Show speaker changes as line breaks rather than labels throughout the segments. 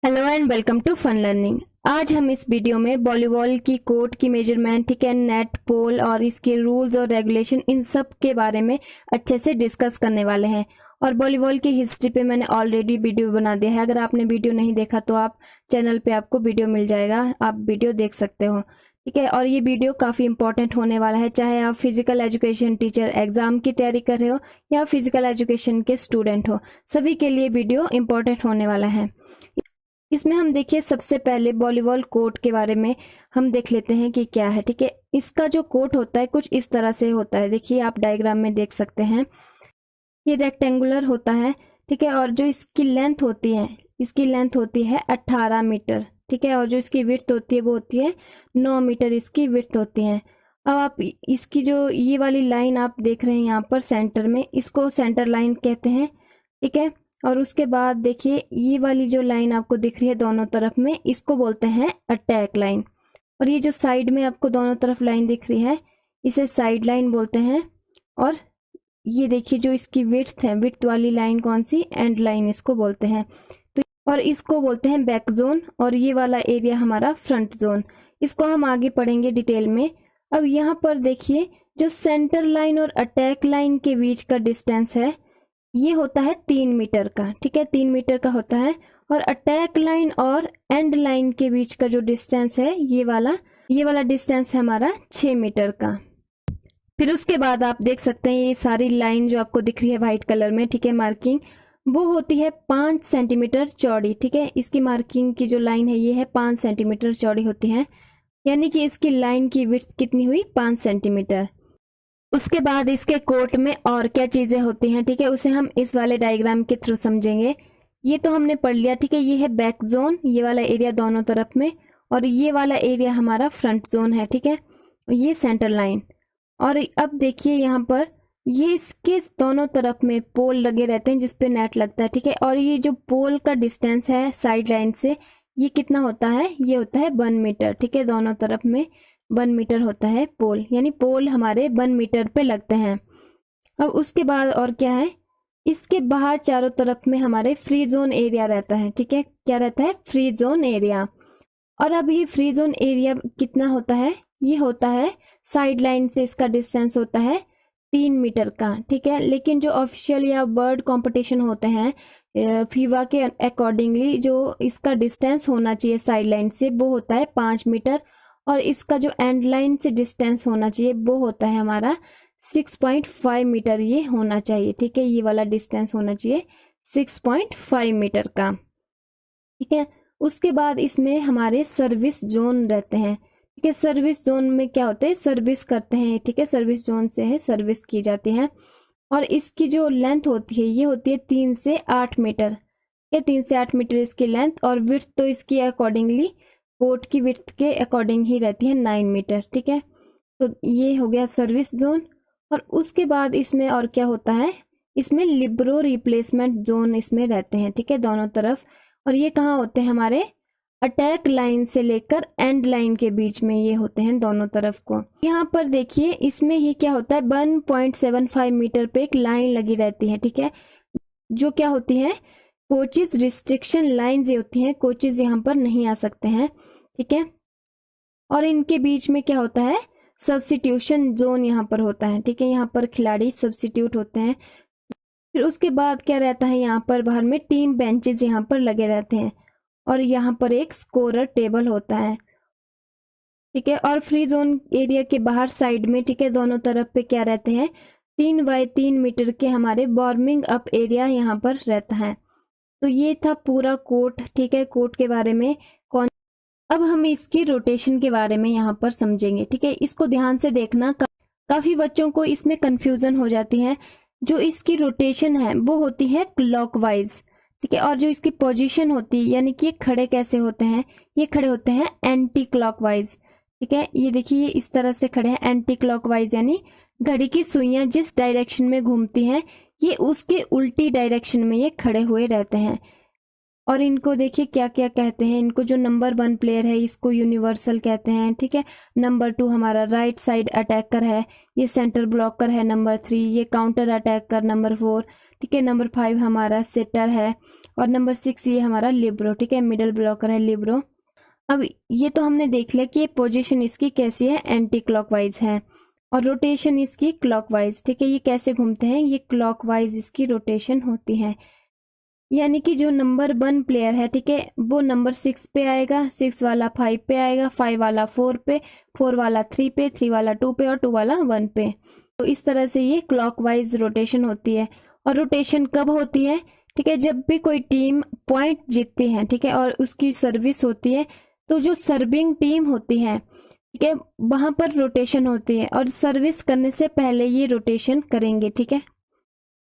Hello and welcome to fun learning. आज हम इस वीडियो में वॉलीबॉल की कोर्ट की मेजरमेंट, ठीक है, नेट, पोल और इसके रूल्स और रेगुलेशन, इन सब के बारे में अच्छे से डिस्कस करने वाले हैं। और वॉलीबॉल की हिस्ट्री पे मैंने ऑलरेडी वीडियो बना दिया है। अगर आपने वीडियो नहीं देखा तो आप चैनल पे आपको वीडियो मिल जाएगा, आप वीडियो देख सकते हो, ठीक है। और ये वीडियो काफ़ी इंपॉर्टेंट होने वाला है, चाहे आप फिजिकल एजुकेशन टीचर एग्जाम की तैयारी कर रहे हो या फिजिकल एजुकेशन के स्टूडेंट हो, सभी के लिए वीडियो इंपॉर्टेंट होने वाला है। इसमें हम देखिए सबसे पहले वॉलीबॉल कोर्ट के बारे में हम देख लेते हैं कि क्या है, ठीक है। इसका जो कोर्ट होता है कुछ इस तरह से होता है, देखिए आप डायग्राम में देख सकते हैं। ये रेक्टेंगुलर होता है, ठीक है। और जो इसकी लेंथ होती है, इसकी लेंथ होती है 18 मीटर, ठीक है। और जो इसकी विड्थ होती है वो होती है 9 मीटर, इसकी विड्थ होती है। अब आप इसकी जो ये वाली लाइन आप देख रहे हैं यहाँ पर सेंटर में, इसको सेंटर लाइन कहते हैं, ठीक है। और उसके बाद देखिए ये वाली जो लाइन आपको दिख रही है दोनों तरफ में, इसको बोलते हैं अटैक लाइन। और ये जो साइड में आपको दोनों तरफ लाइन दिख रही है, इसे साइड लाइन बोलते हैं। और ये देखिए जो इसकी विड्थ है, विड्थ वाली लाइन कौन सी, एंड लाइन इसको बोलते हैं। तो और इसको बोलते हैं बैक जोन, और ये वाला एरिया हमारा फ्रंट जोन। इसको हम आगे पढ़ेंगे डिटेल में। अब यहाँ पर देखिए जो सेंटर लाइन और अटैक लाइन के बीच का डिस्टेंस है ये होता है 3 मीटर का, ठीक है, 3 मीटर का होता है। और अटैक लाइन और एंड लाइन के बीच का जो डिस्टेंस है ये वाला डिस्टेंस है हमारा 6 मीटर का। फिर उसके बाद आप देख सकते हैं ये सारी लाइन जो आपको दिख रही है व्हाइट कलर में, ठीक है, मार्किंग, वो होती है 5 सेंटीमीटर चौड़ी, ठीक है। इसकी मार्किंग की जो लाइन है ये है 5 सेंटीमीटर चौड़ी होती है, यानी कि इसकी लाइन की विड्थ कितनी हुई, 5 सेंटीमीटर। उसके बाद इसके कोर्ट में और क्या चीजें होती हैं, ठीक है, उसे हम इस वाले डायग्राम के थ्रू समझेंगे। ये तो हमने पढ़ लिया, ठीक है। ये है बैक जोन, ये वाला एरिया दोनों तरफ में, और ये वाला एरिया हमारा फ्रंट जोन है, ठीक है। ये सेंटर लाइन। और अब देखिए यहाँ पर ये इसके दोनों तरफ में पोल लगे रहते हैं जिसपे नेट लगता है, ठीक है। और ये जो पोल का डिस्टेंस है साइड लाइन से, ये कितना होता है, ये होता है 1 मीटर, ठीक है। दोनों तरफ में 1 मीटर होता है पोल, यानी पोल हमारे 1 मीटर पे लगते हैं। अब उसके बाद और क्या है, इसके बाहर चारों तरफ में हमारे फ्री जोन एरिया रहता है, ठीक है। क्या रहता है, फ्री जोन एरिया। और अब ये फ्री जोन एरिया कितना होता है, ये होता है साइड लाइन से इसका डिस्टेंस होता है 3 मीटर का, ठीक है। लेकिन जो ऑफिशियल या वर्ल्ड कंपटीशन होते हैं फीवा के अकॉर्डिंगली जो इसका डिस्टेंस होना चाहिए साइड लाइन से वो होता है 5 मीटर। और इसका जो एंड लाइन से डिस्टेंस होना चाहिए वो होता है हमारा 6.5 मीटर, ये होना चाहिए, ठीक है। ये वाला डिस्टेंस होना चाहिए 6.5 मीटर का, ठीक है। उसके बाद इसमें हमारे सर्विस जोन रहते हैं, ठीक है। सर्विस जोन में क्या होते हैं, सर्विस करते हैं, ठीक है। सर्विस जोन से है सर्विस की जाती है। और इसकी जो लेंथ होती है ये होती है 3 से 8 मीटर, ठीक है। 3 से 8 मीटर इसकी लेंथ, और विड्थ तो इसकी अकॉर्डिंगली कोर्ट की विड्थ के अकॉर्डिंग ही रहती है 9 मीटर, ठीक है। तो ये हो गया सर्विस जोन। और उसके बाद इसमें और क्या होता है, इसमें लिब्रो रिप्लेसमेंट जोन इसमें रहते हैं, ठीक है, दोनों तरफ। और ये कहाँ होते हैं, हमारे अटैक लाइन से लेकर एंड लाइन के बीच में ये होते हैं दोनों तरफ को। यहाँ पर देखिए इसमें ही क्या होता है, 1.75 मीटर पे एक लाइन लगी रहती है, ठीक है, जो क्या होती है, कोचेज रिस्ट्रिक्शन लाइन ये होती हैं, कोचेज यहाँ पर नहीं आ सकते हैं, ठीक है। और इनके बीच में क्या होता है, सब्स्टिट्यूशन जोन यहाँ पर होता है, ठीक है। यहाँ पर खिलाड़ी सब्स्टिट्यूट होते हैं। फिर उसके बाद क्या रहता है, यहाँ पर बाहर में टीम बेंचेज यहाँ पर लगे रहते हैं, और यहाँ पर एक स्कोरर टेबल होता है, ठीक है। और फ्री जोन एरिया के बाहर साइड में, ठीक है, दोनों तरफ पे क्या रहते हैं, 3 बाय 3 मीटर के हमारे वार्मिंग अप एरिया यहाँ पर रहता है। तो ये था पूरा कोर्ट, ठीक है, कोर्ट के बारे में। कौन अब हम इसकी रोटेशन के बारे में यहाँ पर समझेंगे, ठीक है। इसको ध्यान से देखना, काफी बच्चों को इसमें कंफ्यूजन हो जाती है। जो इसकी रोटेशन है वो होती है क्लॉकवाइज, ठीक है। और जो इसकी पोजीशन होती है, यानी कि ये खड़े कैसे होते हैं, ये खड़े होते हैं एंटी क्लॉकवाइज, ठीक है। ये देखिए ये इस तरह से खड़े हैं एंटी क्लॉकवाइज, यानी घड़ी की सुइयां जिस डायरेक्शन में घूमती हैं ये उसके उल्टी डायरेक्शन में ये खड़े हुए रहते हैं। और इनको देखिए क्या क्या कहते हैं, इनको जो नंबर 1 प्लेयर है इसको यूनिवर्सल कहते हैं, ठीक है। नंबर 2 हमारा राइट साइड अटैकर है, ये सेंटर ब्लॉकर है नंबर 3, ये काउंटर अटैकर नंबर 4, ठीक है। नंबर 5 हमारा सेटर है और नंबर 6 ये हमारा लिब्रो, ठीक है, मिडल ब्लॉकर है लिब्रो। अब ये तो हमने देख लिया कि पोजीशन इसकी कैसी है, एंटी क्लॉकवाइज है और रोटेशन इसकी क्लॉकवाइज, ठीक है। ये कैसे घूमते हैं, ये क्लॉकवाइज इसकी रोटेशन होती है। यानी कि जो नंबर 1 प्लेयर है, ठीक है, वो नंबर 6 पे आएगा, 6 वाला 5 पे आएगा, 5 वाला 4 पे, 4 वाला 3 पे, 3 वाला 2 पे और 2 वाला 1 पे। तो इस तरह से ये क्लॉकवाइज रोटेशन होती है। और रोटेशन कब होती है, ठीक है, जब भी कोई टीम पॉइंट जीतती है, ठीक है, और उसकी सर्विस होती है, तो जो सर्विंग टीम होती है, ठीक है, वहां पर रोटेशन होती है और सर्विस करने से पहले ये रोटेशन करेंगे, ठीक है।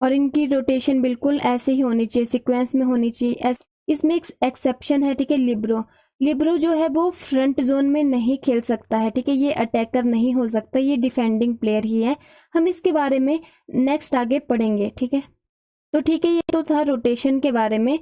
और इनकी रोटेशन बिल्कुल ऐसे ही होनी चाहिए, सीक्वेंस में होनी चाहिए। इसमें एक एक्सेप्शन है, ठीक है, लिब्रो। लिब्रो जो है वो फ्रंट जोन में नहीं खेल सकता है, ठीक है, ये अटैकर नहीं हो सकता, ये डिफेंडिंग प्लेयर ही है। हम इसके बारे में नेक्स्ट आगे पढ़ेंगे, ठीक है। तो ठीक है, ये तो था रोटेशन के बारे में।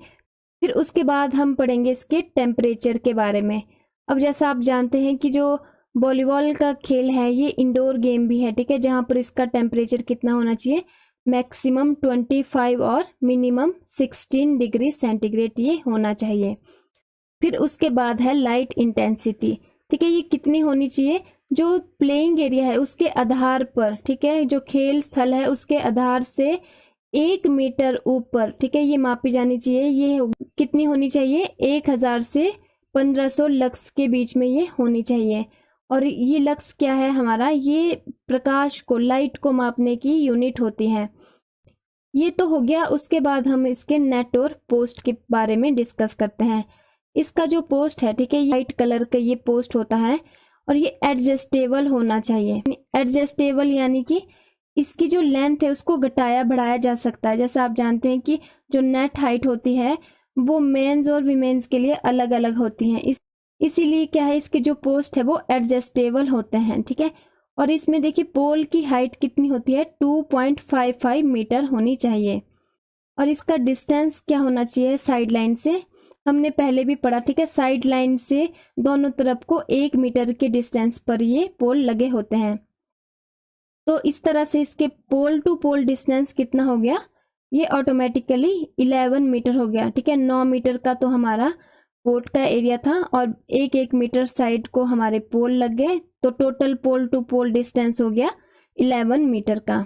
फिर उसके बाद हम पढ़ेंगे इसके टेम्परेचर के बारे में। अब जैसा आप जानते हैं कि जो वॉलीबॉल का खेल है ये इंडोर गेम भी है, ठीक है, जहां पर इसका टेम्परेचर कितना होना चाहिए, मैक्सिमम 25 और मिनिमम 16 डिग्री सेंटीग्रेड ये होना चाहिए। फिर उसके बाद है लाइट इंटेंसिटी, ठीक है, ये कितनी होनी चाहिए, जो प्लेइंग एरिया है उसके आधार पर, ठीक है, जो खेल स्थल है उसके आधार से 1 मीटर ऊपर, ठीक है, ये मापी जानी चाहिए। ये कितनी होनी चाहिए, 1000 से 1500 लक्स के बीच में ये होनी चाहिए। और ये लक्स क्या है हमारा, ये प्रकाश को, लाइट को मापने की यूनिट होती है। ये तो हो गया। उसके बाद हम इसके नेट और पोस्ट के बारे में डिस्कस करते हैं। इसका जो पोस्ट है, ठीक है, व्हाइट कलर का ये पोस्ट होता है और ये एडजस्टेबल होना चाहिए। एडजस्टेबल यानी कि इसकी जो लेंथ है उसको घटाया बढ़ाया जा सकता है। जैसा आप जानते हैं कि जो नेट हाइट होती है वो मेंस और वीमेंस के लिए अलग अलग होती हैं। इसीलिए क्या है, इसके जो पोस्ट है वो एडजस्टेबल होते हैं, ठीक है। और इसमें देखिए पोल की हाइट कितनी होती है, 2.55 मीटर होनी चाहिए। और इसका डिस्टेंस क्या होना चाहिए साइड लाइन से, हमने पहले भी पढ़ा, ठीक है, साइड लाइन से दोनों तरफ को 1 मीटर के डिस्टेंस पर ये पोल लगे होते हैं। तो इस तरह से इसके पोल टू पोल डिस्टेंस कितना हो गया, ये ऑटोमेटिकली 11 मीटर हो गया, ठीक है। 9 मीटर का तो हमारा कोर्ट का एरिया था और 1-1 मीटर साइड को हमारे पोल लग गए, तो total pole to pole distance हो गया 11 मीटर का।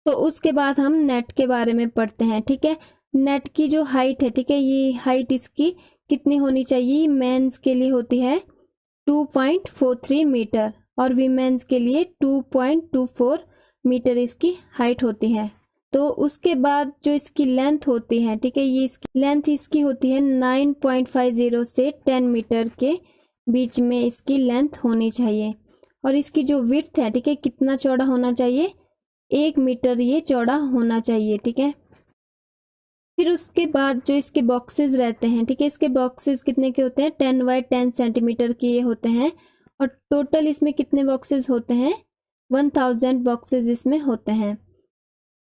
तो उसके बाद हम नेट के बारे में पढ़ते हैं, ठीक है। नेट की जो हाइट है, ठीक है, ये हाइट इसकी कितनी होनी चाहिए, मेंस के लिए होती है 2.43 मीटर और वीमेंस के लिए 2.24 मीटर इसकी हाइट होती है। तो उसके बाद जो इसकी लेंथ होती है, ठीक है, ये इसकी लेंथ इसकी होती है 9.50 से 10 मीटर के बीच में इसकी लेंथ होनी चाहिए। और इसकी जो विड्थ है, ठीक है, कितना चौड़ा होना चाहिए, 1 मीटर ये चौड़ा होना चाहिए, ठीक है। फिर उसके बाद जो इसके बॉक्सेस रहते हैं, ठीक है, इसके बॉक्सेस कितने के होते हैं, 10 बाय 10 सेंटीमीटर के ये होते हैं। और टोटल इसमें कितने बॉक्सेस होते हैं, 1000 बॉक्सेस इसमें होते हैं।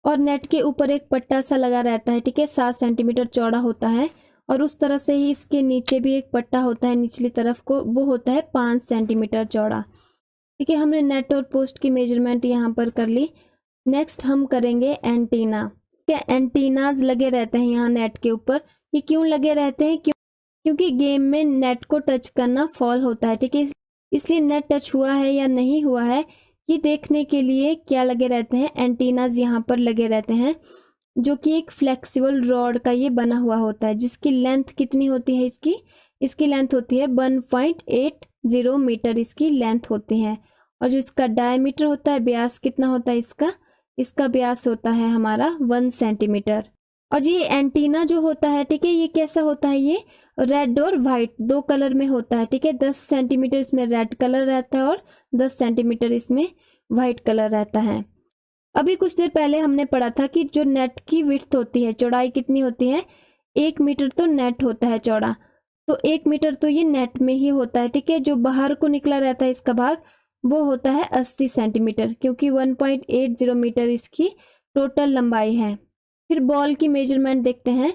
और नेट के ऊपर एक पट्टा सा लगा रहता है, ठीक है, 7 सेंटीमीटर चौड़ा होता है। और उस तरह से ही इसके नीचे भी एक पट्टा होता है निचली तरफ को, वो होता है 5 सेंटीमीटर चौड़ा, ठीक है। हमने नेट और पोस्ट की मेजरमेंट यहाँ पर कर ली। नेक्स्ट हम करेंगे एंटीना, ठीक है। एंटीनाज लगे रहते हैं यहाँ नेट के ऊपर। ये क्यों लगे रहते हैं, क्योंकि गेम में नेट को टच करना फॉल होता है, ठीक है, इसलिए नेट टच हुआ है या नहीं हुआ है ये देखने के लिए क्या लगे रहते हैं, एंटीनाज यहाँ पर लगे रहते हैं, जो कि एक फ्लेक्सिबल रॉड का ये बना हुआ होता है, जिसकी लेंथ कितनी होती है, इसकी लेंथ होती है 1.80 मीटर इसकी लेंथ होती है। और जो इसका डायमीटर होता है, व्यास कितना होता है इसका व्यास होता है हमारा 1 सेंटीमीटर। और ये एंटीना जो होता है, ठीक है, ये कैसा होता है, ये रेड और व्हाइट 2 कलर में होता है, ठीक है। 10 सेंटीमीटर इसमें रेड कलर रहता है और 10 सेंटीमीटर इसमें व्हाइट कलर रहता है। अभी कुछ देर पहले हमने पढ़ा था कि जो नेट की विड्थ होती है, चौड़ाई कितनी होती है, 1 मीटर तो नेट होता है चौड़ा, तो 1 मीटर तो ये नेट में ही होता है, ठीक है। जो बाहर को निकला रहता है इसका भाग, वो होता है 80 सेंटीमीटर, क्योंकि 1.80 मीटर इसकी टोटल लंबाई है। फिर बॉल की मेजरमेंट देखते हैं।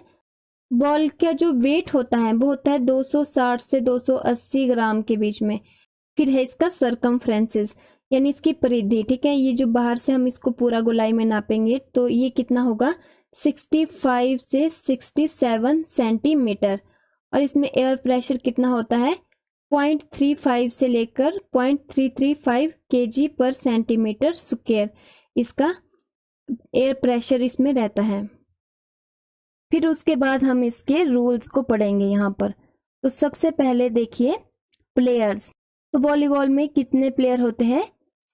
बॉल का जो वेट होता है वो होता है 260 से 280 ग्राम के बीच में। फिर है इसका सरकमफ्रेंसेस, यानी इसकी परिधि, ठीक है, ये जो बाहर से हम इसको पूरा गोलाई में नापेंगे तो ये कितना होगा 65 से 67 सेंटीमीटर। और इसमें एयर प्रेशर कितना होता है 0.35 से लेकर 0.335 kg पर सेंटीमीटर स्क्वायर, इसका एयर प्रेशर इसमें रहता है। फिर उसके बाद हम इसके रूल्स को पढ़ेंगे यहाँ पर। तो सबसे पहले देखिए प्लेयर्स। तो वॉलीबॉल में कितने प्लेयर होते हैं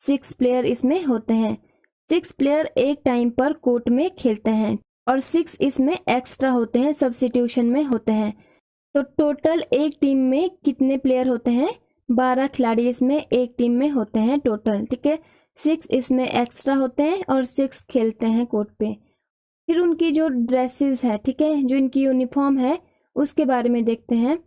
6 प्लेयर इसमें होते हैं। 6 प्लेयर एक टाइम पर कोर्ट में खेलते हैं और 6 इसमें एक्स्ट्रा होते हैं, सब्स्टिट्यूशन में होते हैं। तो टोटल एक टीम में कितने प्लेयर होते हैं 12 खिलाड़ी इसमें एक टीम में होते हैं टोटल, ठीक है। 6 इसमें एक्स्ट्रा होते हैं और 6 खेलते हैं कोर्ट पे। फिर उनकी जो ड्रेसेस है, ठीक है, जो इनकी यूनिफॉर्म है उसके बारे में देखते हैं।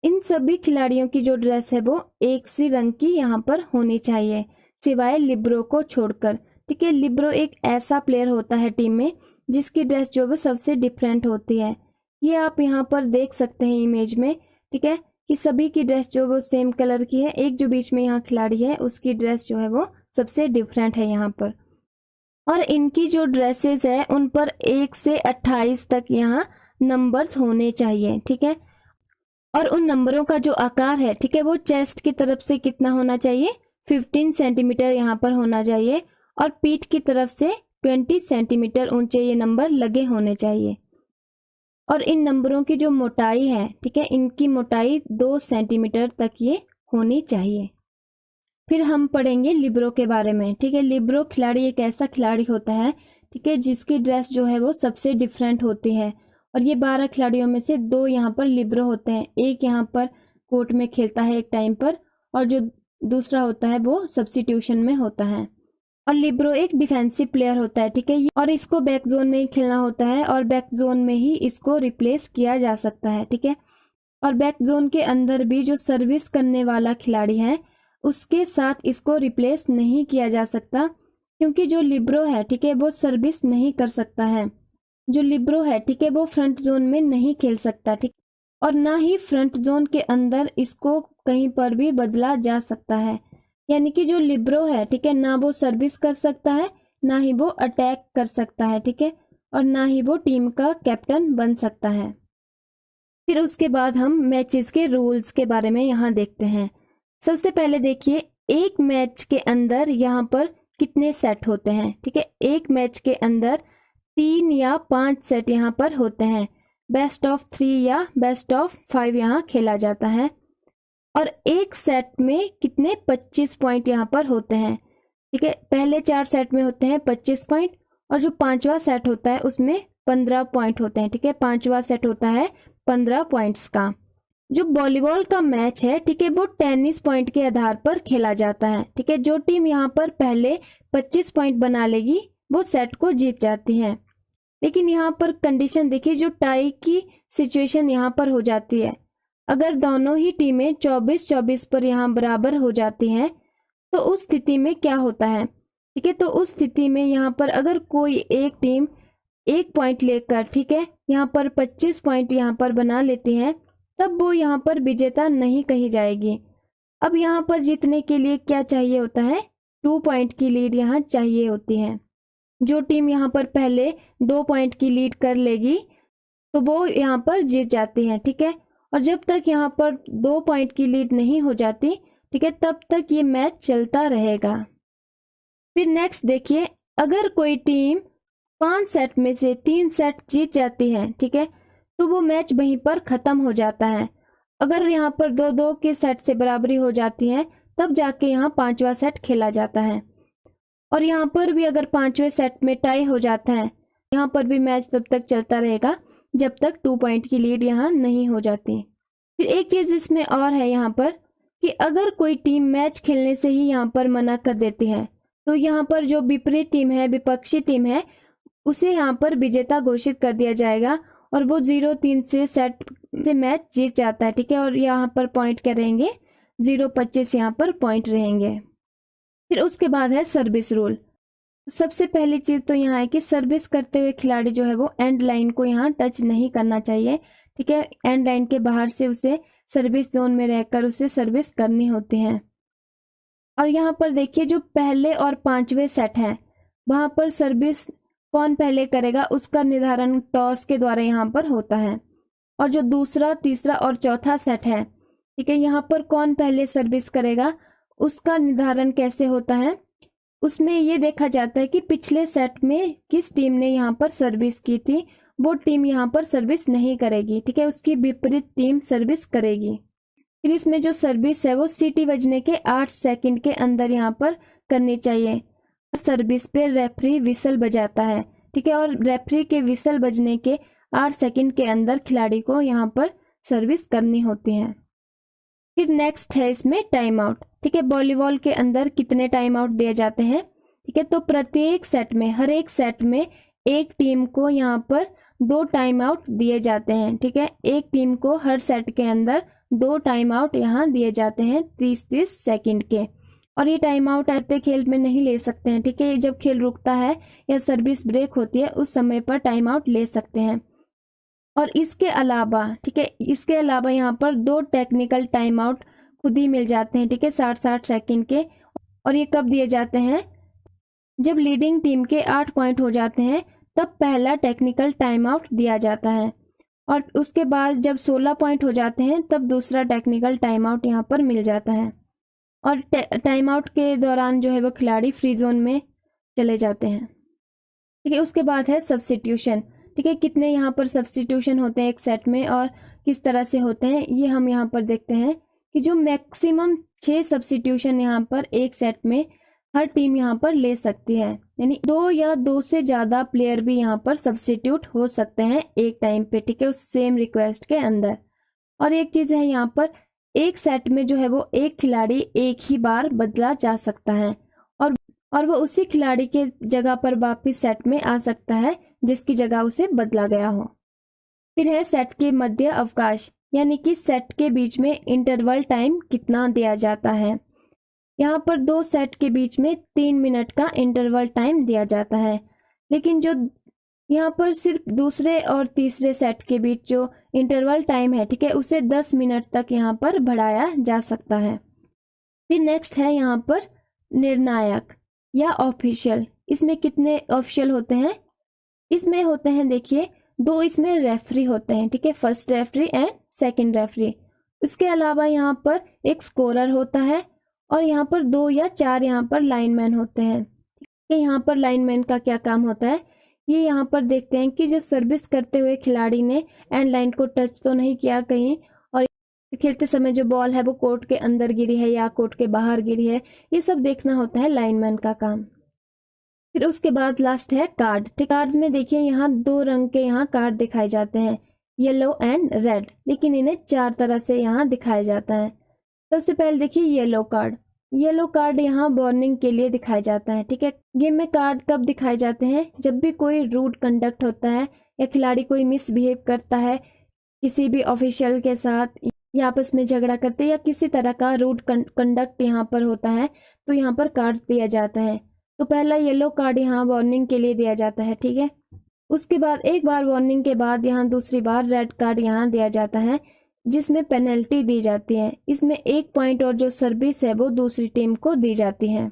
इन सभी खिलाड़ियों की जो ड्रेस है वो एक सी रंग की यहाँ पर होनी चाहिए सिवाय लिब्रो को छोड़कर, ठीक है। लिब्रो एक ऐसा प्लेयर होता है टीम में जिसकी ड्रेस जो वो सबसे डिफरेंट होती है। ये आप यहाँ पर देख सकते हैं इमेज में, ठीक है, कि सभी की ड्रेस जो वो सेम कलर की है। एक जो बीच में यहाँ खिलाड़ी है उसकी ड्रेस जो है वो सबसे डिफरेंट है यहाँ पर। और इनकी जो ड्रेसेस है उन पर 1 से 28 तक यहाँ नंबर्स होने चाहिए, ठीक है। और उन नंबरों का जो आकार है, ठीक है, वो चेस्ट की तरफ से कितना होना चाहिए 15 सेंटीमीटर यहाँ पर होना चाहिए और पीठ की तरफ से 20 सेंटीमीटर ऊंचे ये नंबर लगे होने चाहिए। और इन नंबरों की जो मोटाई है, ठीक है, इनकी मोटाई 2 सेंटीमीटर तक ये होनी चाहिए। फिर हम पढ़ेंगे लिब्रो के बारे में, ठीक है। लिब्रो खिलाड़ी एक ऐसा खिलाड़ी होता है, ठीक है, जिसकी ड्रेस जो है वो सबसे डिफरेंट होती है। और ये 12 खिलाड़ियों में से 2 यहाँ पर लिब्रो होते हैं। एक यहाँ पर कोर्ट में खेलता है एक टाइम पर और जो दूसरा होता है वो सब्स्टिट्यूशन में होता है। और लिब्रो एक डिफेंसिव प्लेयर होता है, ठीक है, और इसको बैक जोन में ही खेलना होता है और बैक जोन में ही इसको रिप्लेस किया जा सकता है, ठीक है। और बैक जोन के अंदर भी जो सर्विस करने वाला खिलाड़ी है उसके साथ इसको रिप्लेस नहीं किया जा सकता, क्योंकि जो लिब्रो है, ठीक है, वो सर्विस नहीं कर सकता है। जो लिब्रो है, ठीक है, वो फ्रंट जोन में नहीं खेल सकता, ठीक, और ना ही फ्रंट जोन के अंदर इसको कहीं पर भी बदला जा सकता है। यानी कि जो लिब्रो है, ठीक है, ना वो सर्विस कर सकता है, ना ही वो अटैक कर सकता है, ठीक है, और ना ही वो टीम का कैप्टन बन सकता है। फिर उसके बाद हम मैचेस के रूल्स के बारे में यहाँ देखते हैं। सबसे पहले देखिए एक मैच के अंदर यहाँ पर कितने सेट होते हैं, ठीक है। एक मैच के अंदर 3 या 5 सेट यहाँ पर होते हैं। बेस्ट ऑफ 3 या बेस्ट ऑफ 5 यहाँ खेला जाता है। और एक सेट में कितने 25 पॉइंट यहाँ पर होते हैं, ठीक है। पहले 4 सेट में होते हैं 25 पॉइंट और जो 5वां सेट होता है उसमें 15 पॉइंट होते हैं, ठीक है। 5वां सेट होता है 15 पॉइंट्स का। जो वॉलीबॉल का मैच है, ठीक है, वो टेनिस पॉइंट के आधार पर खेला जाता है, ठीक है। जो टीम यहाँ पर पहले 25 पॉइंट बना लेगी वो सेट को जीत जाती है। लेकिन यहाँ पर कंडीशन देखिए, जो टाई की सिचुएशन यहाँ पर हो जाती है, अगर दोनों ही टीमें 24-24 पर यहाँ बराबर हो जाती हैं तो उस स्थिति में क्या होता है, ठीक है। तो उस स्थिति में यहाँ पर अगर कोई एक टीम 1 पॉइंट लेकर, ठीक है, यहाँ पर 25 पॉइंट यहाँ पर बना लेती है तब वो यहाँ पर विजेता नहीं कही जाएगी। अब यहाँ पर जीतने के लिए क्या चाहिए होता है 2 पॉइंट की लीड यहाँ चाहिए होती है। जो टीम यहाँ पर पहले 2 पॉइंट की लीड कर लेगी तो वो यहाँ पर जीत जाती है, ठीक है। और जब तक यहाँ पर 2 पॉइंट की लीड नहीं हो जाती, ठीक है, तब तक ये मैच चलता रहेगा। फिर नेक्स्ट देखिए, अगर कोई टीम 5 सेट में से 3 सेट जीत जाती है, ठीक है, तो वो मैच वहीं पर खत्म हो जाता है। अगर यहाँ पर 2-2 के सेट से बराबरी हो जाती है तब जाके यहाँ 5वां सेट खेला जाता है। और यहाँ पर भी अगर 5वें सेट में टाई हो जाता है, यहाँ पर भी मैच तब तक चलता रहेगा जब तक 2 पॉइंट की लीड यहाँ नहीं हो जाती। फिर एक चीज इसमें और है यहाँ पर कि अगर कोई टीम मैच खेलने से ही यहाँ पर मना कर देती है तो यहाँ पर जो विपरीत टीम है, विपक्षी टीम है, उसे यहाँ पर विजेता घोषित कर दिया जाएगा और वो 0-3 से सेट से मैच जीत जाता है, ठीक है। और यहाँ पर पॉइंट क्या रहेंगे 0-25 यहाँ पर पॉइंट रहेंगे। फिर उसके बाद है सर्विस रूल। सबसे पहली चीज तो यहाँ है कि सर्विस करते हुए खिलाड़ी जो है वो एंड लाइन को यहाँ टच नहीं करना चाहिए, ठीक है। एंड लाइन के बाहर से उसे सर्विस जोन में रहकर उसे सर्विस करनी होती है। और यहाँ पर देखिए जो पहले और पांचवें सेट हैं वहां पर सर्विस कौन पहले करेगा उसका निर्धारण टॉस के द्वारा यहाँ पर होता है। और जो दूसरा, तीसरा और चौथा सेट है, ठीक है, यहाँ पर कौन पहले सर्विस करेगा उसका निर्धारण कैसे होता है, उसमें ये देखा जाता है कि पिछले सेट में किस टीम ने यहाँ पर सर्विस की थी वो टीम यहाँ पर सर्विस नहीं करेगी, ठीक है, उसकी विपरीत टीम सर्विस करेगी। फिर इसमें जो सर्विस है वो सीटी बजने के 8 सेकंड के अंदर यहाँ पर करनी चाहिए। सर्विस पे रेफरी विसल बजाता है, ठीक है, और रेफरी के विसल बजने के 8 सेकंड के अंदर खिलाड़ी को यहाँ पर सर्विस करनी होती है। फिर नेक्स्ट है इसमें टाइम आउट, ठीक है, वॉलीबॉल के अंदर कितने टाइम आउट दिए जाते हैं, ठीक है, तो प्रत्येक सेट में, हर एक सेट में एक टीम को यहाँ पर 2 टाइम आउट दिए जाते हैं, ठीक है, एक टीम को हर सेट के अंदर 2 टाइम आउट यहाँ दिए जाते हैं 30-30 सेकंड के। और ये टाइम आउट आते खेल में नहीं ले सकते हैं, ठीक है, जब खेल रुकता है या सर्विस ब्रेक होती है उस समय पर टाइम आउट ले सकते हैं। और इसके अलावा, ठीक है, इसके अलावा यहाँ पर 2 टेक्निकल टाइम आउट खुद ही मिल जाते हैं, ठीक है, 60-60 सेकंड के। और ये कब दिए जाते हैं, जब लीडिंग टीम के 8 पॉइंट हो जाते हैं तब पहला टेक्निकल टाइम आउट दिया जाता है, और उसके बाद जब 16 पॉइंट हो जाते हैं तब दूसरा टेक्निकल टाइम आउट यहाँ पर मिल जाता है। और टाइम आउट के दौरान जो है वो खिलाड़ी फ्री जोन में चले जाते हैं, ठीक है। उसके बाद है सब्स्टिट्यूशन, ठीक है, कितने यहाँ पर सब्स्टिट्यूशन होते हैं एक सेट में और किस तरह से होते हैं ये हम यहाँ पर देखते हैं कि जो मैक्सिमम 6 सब्स्टिट्यूशन यहाँ पर एक सेट में हर टीम यहाँ पर ले सकती है, यानी 2 या 2 से ज्यादा प्लेयर भी यहाँ पर सब्स्टिट्यूट हो सकते हैं एक टाइम पे, ठीक है, उस सेम रिक्वेस्ट के अंदर। और एक चीज है यहाँ पर, एक सेट में जो है वो एक खिलाड़ी एक ही बार बदला जा सकता है और वो उसी खिलाड़ी के जगह पर वापिस सेट में आ सकता है जिसकी जगह उसे बदला गया हो। फिर है सेट के मध्य अवकाश, यानी कि सेट के बीच में इंटरवल टाइम कितना दिया जाता है। यहाँ पर 2 सेट के बीच में 3 मिनट का इंटरवल टाइम दिया जाता है, लेकिन जो यहाँ पर सिर्फ दूसरे और तीसरे सेट के बीच जो इंटरवल टाइम है, ठीक है, उसे 10 मिनट तक यहाँ पर बढ़ाया जा सकता है। फिर नेक्स्ट है यहाँ पर निर्णायक या ऑफिशियल। इसमें कितने ऑफिशियल होते हैं, इसमें होते हैं देखिए 2 इसमें रेफरी होते हैं, ठीक है, first referee and second referee. उसके अलावा यहाँ पर एक स्कोरर होता है और यहाँ पर 2 या 4 यहाँ पर लाइनमैन होते हैं। यहाँ पर लाइनमैन का क्या काम होता है, ये यहाँ पर देखते हैं कि जो सर्विस करते हुए खिलाड़ी ने एंड लाइन को टच तो नहीं किया कहीं, और खेलते समय जो बॉल है वो कोर्ट के अंदर गिरी है या कोर्ट के बाहर गिरी है, ये सब देखना होता है लाइनमैन का काम। फिर उसके बाद लास्ट है कार्ड, ठीक, कार्ड्स में देखिए यहाँ 2 रंग के यहाँ कार्ड दिखाए जाते हैं, येलो एंड रेड, लेकिन इन्हें 4 तरह से यहाँ दिखाया जाता है। सबसे पहले देखिए येलो कार्ड, येलो कार्ड यहाँ वार्निंग के लिए दिखाया जाता है, ठीक है। गेम में कार्ड कब दिखाए जाते हैं, जब भी कोई रूड कंडक्ट होता है या खिलाड़ी कोई मिसबिहेव करता है किसी भी ऑफिशियल के साथ या आपस में झगड़ा करते या किसी तरह का रूड कंडक्ट यहाँ पर होता है तो यहाँ पर कार्ड दिया जाता है। तो पहला येलो कार्ड यहाँ वार्निंग के लिए दिया जाता है, ठीक है। उसके बाद एक बार वार्निंग के बाद यहाँ दूसरी बार रेड कार्ड यहाँ दिया जाता है जिसमें पेनल्टी दी जाती है। इसमें 1 पॉइंट और जो सर्विस है वो दूसरी टीम को दी जाती है।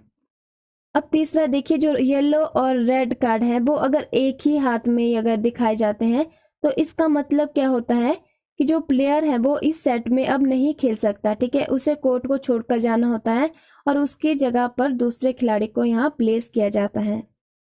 अब तीसरा देखिए, जो येलो और रेड कार्ड है वो अगर एक ही हाथ में अगर दिखाए जाते हैं तो इसका मतलब क्या होता है कि जो प्लेयर है वो इस सेट में अब नहीं खेल सकता, ठीक है, उसे कोर्ट को छोड़कर जाना होता है और उसकी जगह पर दूसरे खिलाड़ी को यहाँ प्लेस किया जाता है।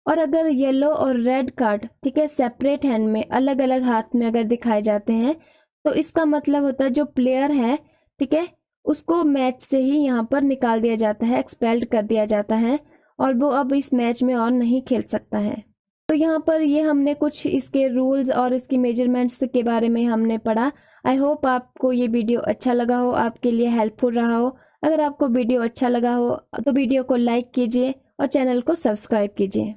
और अगर येलो और रेड कार्ड, ठीक है, सेपरेट हैंड में अलग अलग हाथ में अगर दिखाए जाते हैं तो इसका मतलब होता है जो प्लेयर है, ठीक है, उसको मैच से ही यहाँ पर निकाल दिया जाता है, एक्सपेल्ड कर दिया जाता है और वो अब इस मैच में और नहीं खेल सकता है। तो यहाँ पर ये हमने कुछ इसके रूल्स और इसकी मेजरमेंट्स के बारे में हमने पढ़ा। आई होप आपको ये वीडियो अच्छा लगा हो, आपके लिए हेल्पफुल रहा हो। अगर आपको वीडियो अच्छा लगा हो तो वीडियो को लाइक कीजिए और चैनल को सब्सक्राइब कीजिए।